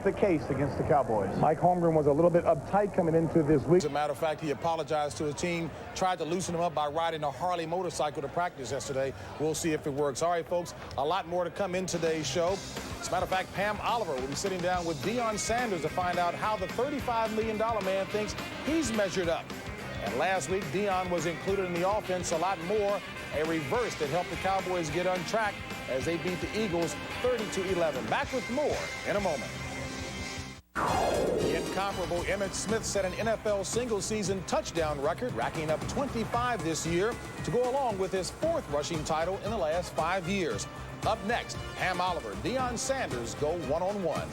the case against the Cowboys. Mike Holmgren was a little bit uptight coming into this week. As a matter of fact, he apologized to his team, tried to loosen him up by riding a Harley motorcycle to practice yesterday. We'll see if it works. All right, folks, a lot more to come in today's show. As a matter of fact, Pam Oliver will be sitting down with Deion Sanders to find out how the $35 million man thinks he's measured up. And last week, Deion was included in the offense a lot more, a reverse that helped the Cowboys get on track as they beat the Eagles 30-11. Back with more in a moment. The incomparable Emmitt Smith set an NFL single-season touchdown record, racking up 25 this year to go along with his 4th rushing title in the last 5 years. Up next, Pam Oliver, Deion Sanders go one-on-one.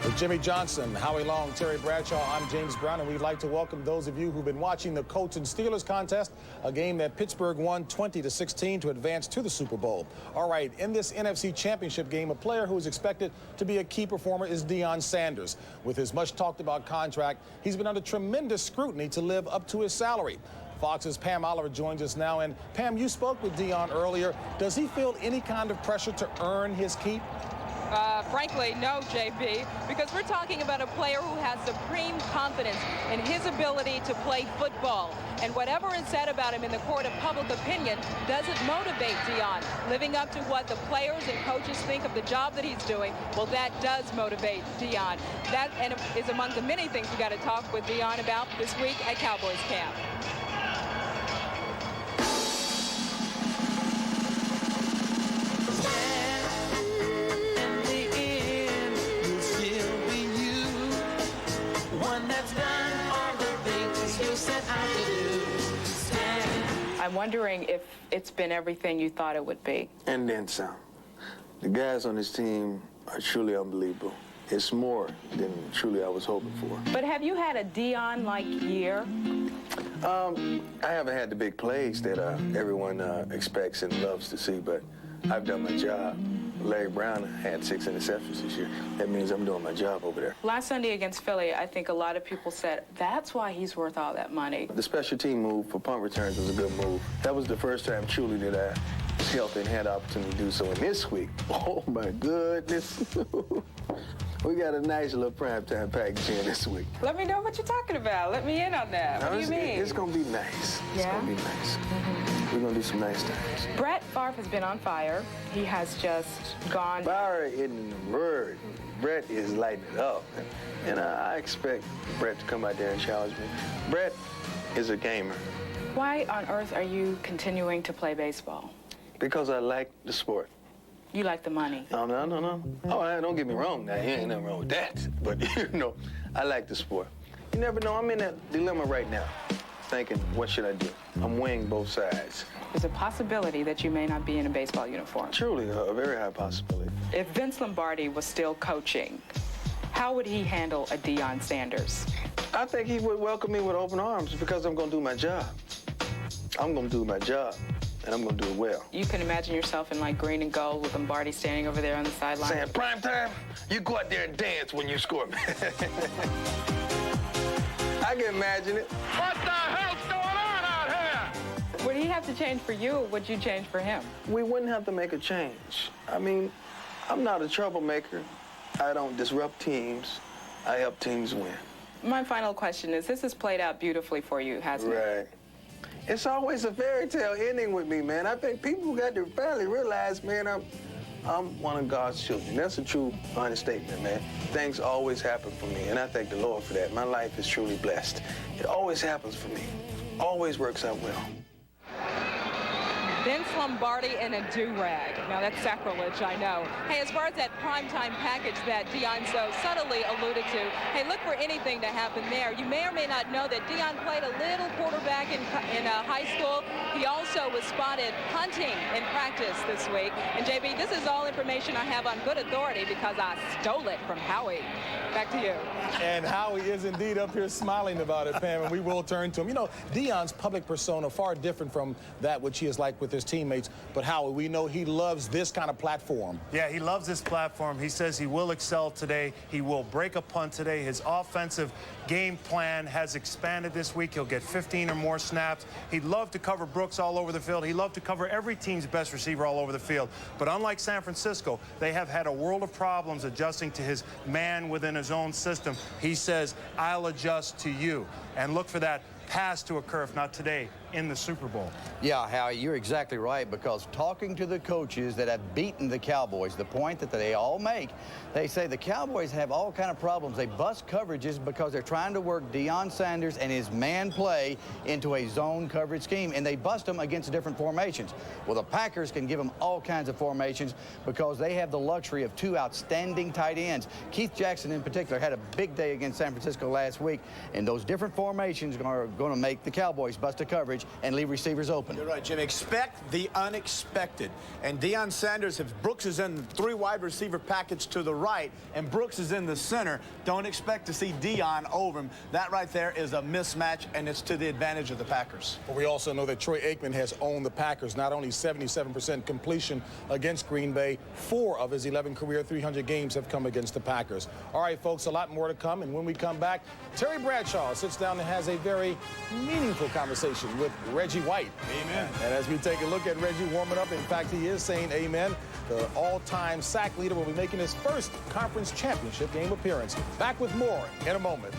With Jimmy Johnson, Howie Long, Terry Bradshaw, I'm James Brown, and we'd like to welcome those of you who've been watching the Colts and Steelers contest, a game that Pittsburgh won 20-16 to advance to the Super Bowl. All right, in this NFC Championship game, a player who is expected to be a key performer is Deion Sanders. With his much-talked-about contract, he's been under tremendous scrutiny to live up to his salary. Fox's Pam Oliver joins us now. And Pam, you spoke with Deion earlier. Does he feel any kind of pressure to earn his keep? Frankly, no, JB, because we're talking about a player who has supreme confidence in his ability to play football. And whatever is said about him in the court of public opinion doesn't motivate Deion. Living up to what the players and coaches think of the job that he's doing, well, that does motivate Deion. That is among the many things we got to talk with Deion about this week at Cowboys camp. I'm wondering if it's been everything you thought it would be. And then some. The guys on this team are truly unbelievable. It's more than truly I was hoping for. But have you had a Deion-like year? I haven't had the big plays that everyone expects and loves to see, but I've done my job. Larry Brown had 6 interceptions this year. That means I'm doing my job over there. Last Sunday against Philly, I think a lot of people said, that's why he's worth all that money. The special team move for punt returns was a good move. That was the first time truly that I was healthy and had the opportunity to do so. And this week, oh my goodness, we got a nice little primetime package in this week. Let me know what you're talking about. Let me in on that. What do you mean? It's going to be nice. It's going to be nice. We're going to do some nice things. Brett Favre has been on fire. He has just gone. Fire in the word. Brett is lighting it up. And I expect Brett to come out there and challenge me. Brett is a gamer. Why on earth are you continuing to play baseball? Because I like the sport. You like the money. No. Oh, don't get me wrong. Now, here ain't nothing wrong with that. But, you know, I like the sport. You never know. I'm in that dilemma right now, thinking, what should I do? I'm weighing both sides. There's a possibility that you may not be in a baseball uniform. Truly, a very high possibility. If Vince Lombardi was still coaching, how would he handle a Deion Sanders? I think he would welcome me with open arms because I'm going to do my job. I'm going to do my job, and I'm going to do it well. You can imagine yourself in, like, green and gold with Lombardi standing over there on the sideline. Saying, prime time, you go out there and dance when you score. I can imagine it. What the hell's going on out here? Would he have to change for you, or would you change for him? We wouldn't have to make a change. I mean, I'm not a troublemaker. I don't disrupt teams. I help teams win. My final question is, this has played out beautifully for you, hasn't it? Right. It's always a fairy tale ending with me, man. I think people got to finally realize, man, I'm one of God's children. That's a true, honest statement, man. Things always happen for me, and I thank the Lord for that. My life is truly blessed. It always happens for me. Always works out well. Vince Lombardi in a do-rag. Now, that's sacrilege, I know. Hey, as far as that primetime package that Deion so subtly alluded to, hey, look for anything to happen there. You may or may not know that Deion played a little quarterback in high school. He also was spotted punting in practice this week. And, JB, this is all information I have on good authority because I stole it from Howie. Back to you. And Howie is indeed up here smiling about it, Pam, and we will turn to him. You know, Deion's public persona far different from that which he is like with his teammates. But Howie, we know he loves this kind of platform. Yeah, he loves this platform. He says he will excel today. He will break a punt today. His offensive game plan has expanded this week. He'll get 15 or more snaps. He'd love to cover Brooks all over the field. He'd love to cover every team's best receiver all over the field. But unlike San Francisco, they have had a world of problems adjusting to his man within his own system. He says, I'll adjust to you. And look for that pass to occur, if not today, in the Super Bowl. Yeah, Howie, you're exactly right, because talking to the coaches that have beaten the Cowboys, the point that they all make, they say the Cowboys have all kind of problems. They bust coverages because they're trying to work Deion Sanders and his man play into a zone coverage scheme, and they bust them against different formations. Well, the Packers can give them all kinds of formations because they have the luxury of two outstanding tight ends. Keith Jackson, in particular, had a big day against San Francisco last week, and those different formations are going to make the Cowboys bust a coverage and leave receivers open. You're right, Jim. Expect the unexpected. And Deion Sanders, if Brooks is in the 3 wide receiver package to the right and Brooks is in the center, don't expect to see Deion over him. That right there is a mismatch, and it's to the advantage of the Packers. But we also know that Troy Aikman has owned the Packers. Not only 77% completion against Green Bay, 4 of his 11 career 300 games have come against the Packers. All right, folks, a lot more to come. And when we come back, Terry Bradshaw sits down and has a very meaningful conversation with Reggie White. Amen. And as we take a look at Reggie warming up, in fact, he is saying amen. The all-time sack leader will be making his first conference championship game appearance. Back with more in a moment.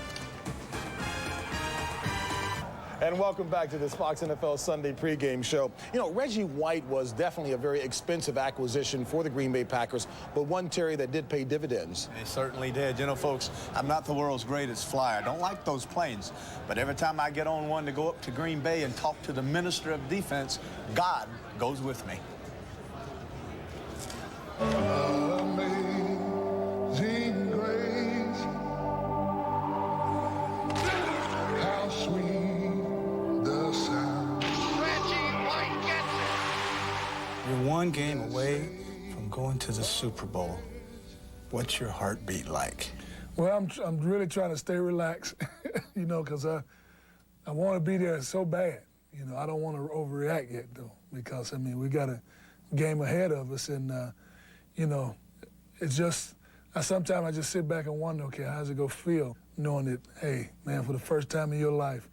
And welcome back to this Fox NFL Sunday pregame show. You know, Reggie White was definitely a very expensive acquisition for the Green Bay Packers, but one, Terry, that did pay dividends. It certainly did. You know, folks, I'm not the world's greatest flyer. I don't like those planes. But every time I get on one to go up to Green Bay and talk to the minister of defense, God goes with me. Amazing grace, how sweet the sound. Reggie White gets it. You're one game away from going to the Super Bowl. What's your heartbeat like? Well, I'm really trying to stay relaxed, you know, because I want to be there so bad. You know, I don't want to overreact yet, though, because, I mean, we got a game ahead of us, and, you know, it's just, sometimes I just sit back and wonder, okay, how's it going to feel knowing that, hey, man, for the first time in your life,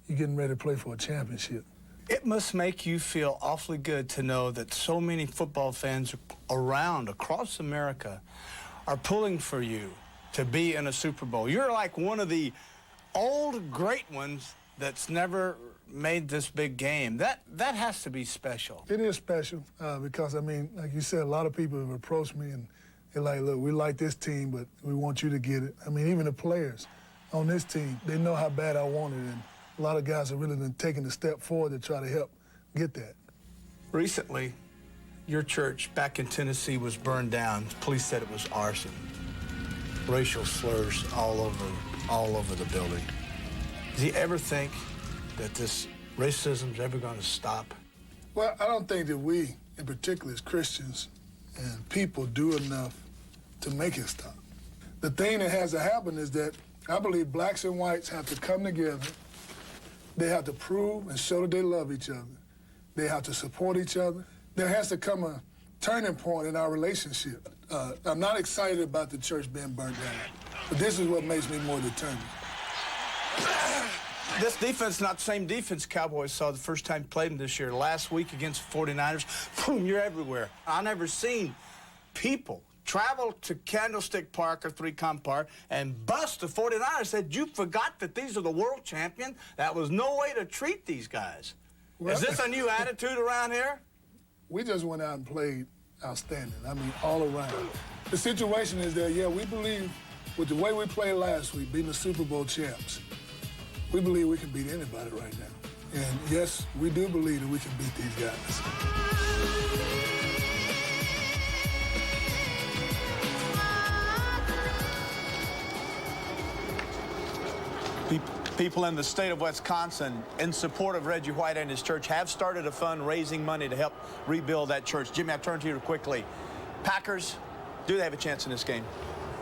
you're getting ready to play for a championship. It must make you feel awfully good to know that so many football fans across America are pulling for you to be in a Super Bowl. You're like one of the old great ones that's never made this big game. That has to be special. It is special because, I mean, like you said, a lot of people have approached me and they're like, look, we like this team, but we want you to get it. I mean, even the players on this team, they know how bad I want it, and a lot of guys have really been taking a step forward to try to help get that. Recently, your church back in Tennessee was burned down. Police said it was arson. Racial slurs all over the building. Do you ever think that this racism's ever going to stop? Well, I don't think that we, in particular as Christians and people, do enough to make it stop. The thing that has to happen is that I believe blacks and whites have to come together. They have to prove and show that they love each other. They have to support each other. There has to come a turning point in our relationship. I'm not excited about the church being burnt down, but this is what makes me more determined. This defense, not the same defense Cowboys saw the first time you played them this year. Last week against the 49ers, boom, you're everywhere. I never seen people travel to Candlestick Park or 3Com Park and bust the 49ers. Said, you forgot that these are the world champions? That was no way to treat these guys. Well, is this a new attitude around here? We just went out and played outstanding. I mean, all around. The situation is that, yeah, we believe with the way we played last week, being the Super Bowl champs, we believe we can beat anybody right now. And yes, we do believe that we can beat these guys. People in the state of Wisconsin, in support of Reggie White and his church, have started a fund raising money to help rebuild that church. Jimmy, I turn to you quickly. Packers, do they have a chance in this game?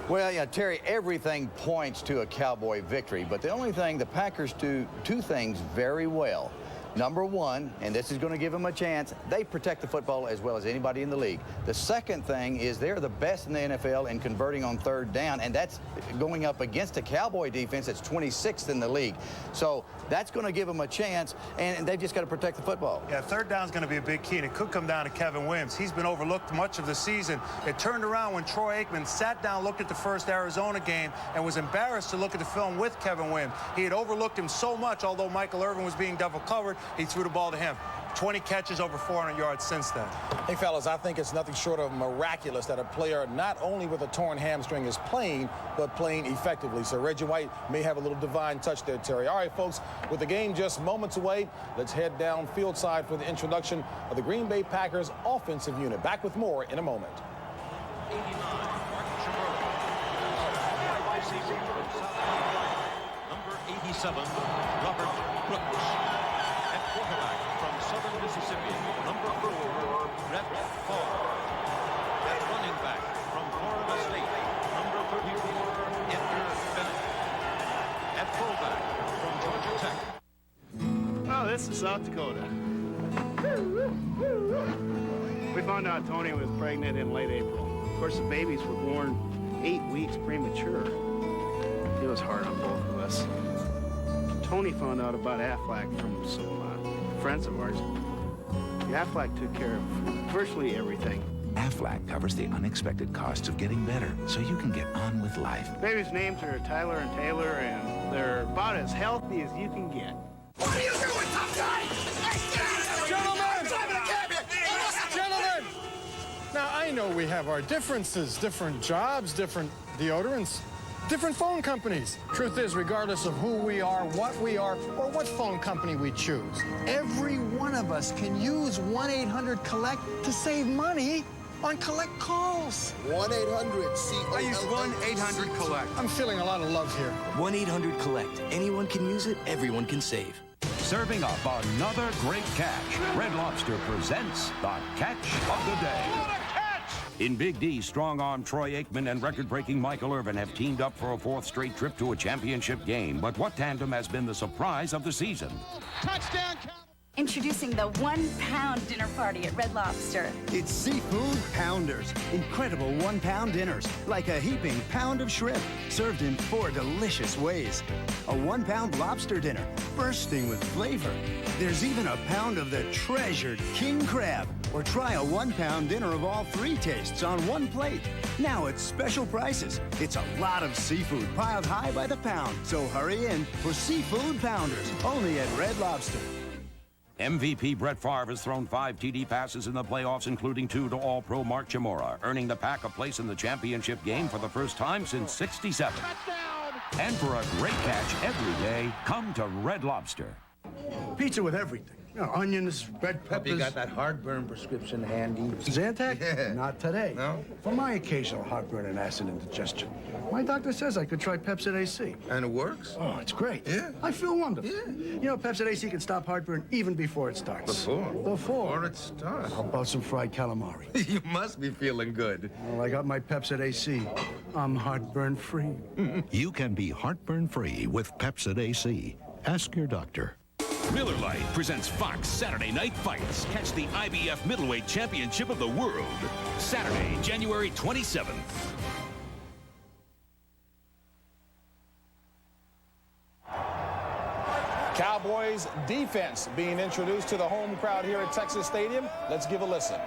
Well, yeah, Terry, everything points to a Cowboy victory, but the only thing the Packers do two things very well. Number one, and this is going to give them a chance, they protect the football as well as anybody in the league. The second thing is they're the best in the NFL in converting on third down, and that's going up against a Cowboy defense that's 26th in the league. So that's going to give them a chance, and they've just got to protect the football. Yeah, third down is going to be a big key, and it could come down to Kevin Williams. He's been overlooked much of the season. It turned around when Troy Aikman sat down, looked at the first Arizona game, and was embarrassed to look at the film with Kevin Williams. He had overlooked him so much, although Michael Irvin was being double covered, he threw the ball to him. 20 catches, over 400 yards since then. Hey, fellas, I think it's nothing short of miraculous that a player not only with a torn hamstring is playing, but playing effectively. So Reggie White may have a little divine touch there, Terry. All right, folks, with the game just moments away, let's head down field side for the introduction of the Green Bay Packers offensive unit. Back with more in a moment. Number 87, Robert Brooks. At quarterback from Southern Mississippi, number 4, Brett Favre. At running back from Florida State, number 34, Edgar Bennett. At fullback from Georgia Tech. Oh, this is South Dakota. We found out Tony was pregnant in late April. Of course, the babies were born 8 weeks premature. It was hard on both of us. Tony found out about Aflac from some friends of ours. Aflac took care of virtually everything. Aflac covers the unexpected costs of getting better, so you can get on with life. Babies' names are Tyler and Taylor, and they're about as healthy as you can get. What are you doing, tough guy? Hey, get out of here! Gentlemen! I'm driving a cab here! Gentlemen! Now, I know we have our differences, different jobs, different deodorants, different phone companies. Truth is, regardless of who we are, what or what phone company we choose, every one of us can use 1-800-COLLECT to save money on collect calls. 1-800-COLLECT. I use 1-800-COLLECT. I'm feeling a lot of love here. 1-800-COLLECT. Anyone can use it, everyone can save. Serving up another great catch. Red Lobster presents the catch of the day. What a catch! In Big D, strong-arm Troy Aikman and record-breaking Michael Irvin have teamed up for a 4th straight trip to a championship game. But what tandem has been the surprise of the season? Touchdown, Cowboys! Introducing the 1-pound dinner party at Red Lobster. It's Seafood Pounders. Incredible 1-pound dinners, like a heaping pound of shrimp, served in 4 delicious ways. A 1-pound lobster dinner, bursting with flavor. There's even a pound of the treasured king crab. Or try a 1-pound dinner of all 3 tastes on 1 plate. Now at special prices. It's a lot of seafood piled high by the pound. So hurry in for Seafood Pounders, only at Red Lobster. MVP Brett Favre has thrown 5 TD passes in the playoffs, including 2 to All-Pro Mark Chmura, earning the Pack a place in the championship game for the first time since '67. And for a great catch every day, come to Red Lobster. Pizza with everything. You know, onions, red peppers. You got that heartburn prescription handy? Zantac? Yeah. Not today. No? For my occasional heartburn and acid indigestion. My doctor says I could try Pepsid AC. And it works? Oh, it's great. Yeah. I feel wonderful. Yeah. You know, Pepsid AC can stop heartburn even before it starts. Before it starts. How about some fried calamari? You must be feeling good. Well, I got my Pepsid AC. I'm heartburn free. You can be heartburn free with Pepsid AC. Ask your doctor. Miller Lite presents Fox Saturday Night Fights. Catch the IBF Middleweight Championship of the World. Saturday, January 27th. Cowboys defense being introduced to the home crowd here at Texas Stadium. Let's give a listen.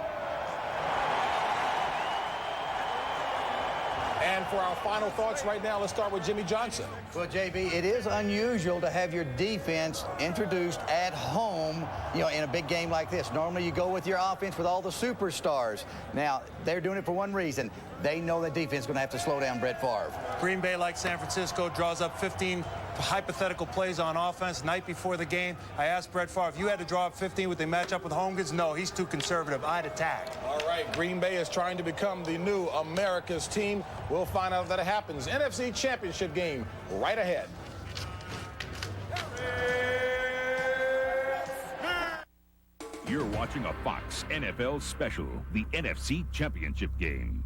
And for our final thoughts right now, let's start with Jimmy Johnson. Well, JB, it is unusual to have your defense introduced at home, you know, in a big game like this. Normally you go with your offense with all the superstars. Now, they're doing it for one reason. They know the defense is going to have to slow down Brett Favre. Green Bay, like San Francisco, draws up 15 hypothetical plays on offense night before the game. I asked Brett Favre, if you had to draw up 15, would they match up with home goods? No, he's too conservative. I'd attack. All right, Green Bay is trying to become the new America's team. We'll find out if that happens. NFC Championship game right ahead. You're watching a Fox NFL special, the NFC Championship game.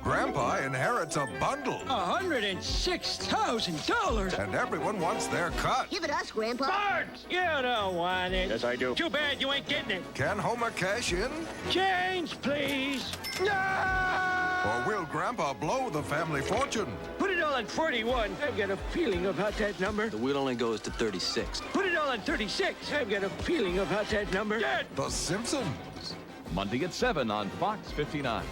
Grandpa inherits a bundle. $106,000. And everyone wants their cut. Give it us, Grandpa. Bart! You don't want it. Yes, I do. Too bad you ain't getting it. Can Homer cash in? Change, please. No! Or will Grandpa blow the family fortune? Put it all on 41. I've got a feeling about that number. The wheel only goes to 36. Put it all on 36. I've got a feeling about that number. Dead. The Simpsons. Monday at 7 on Fox 59.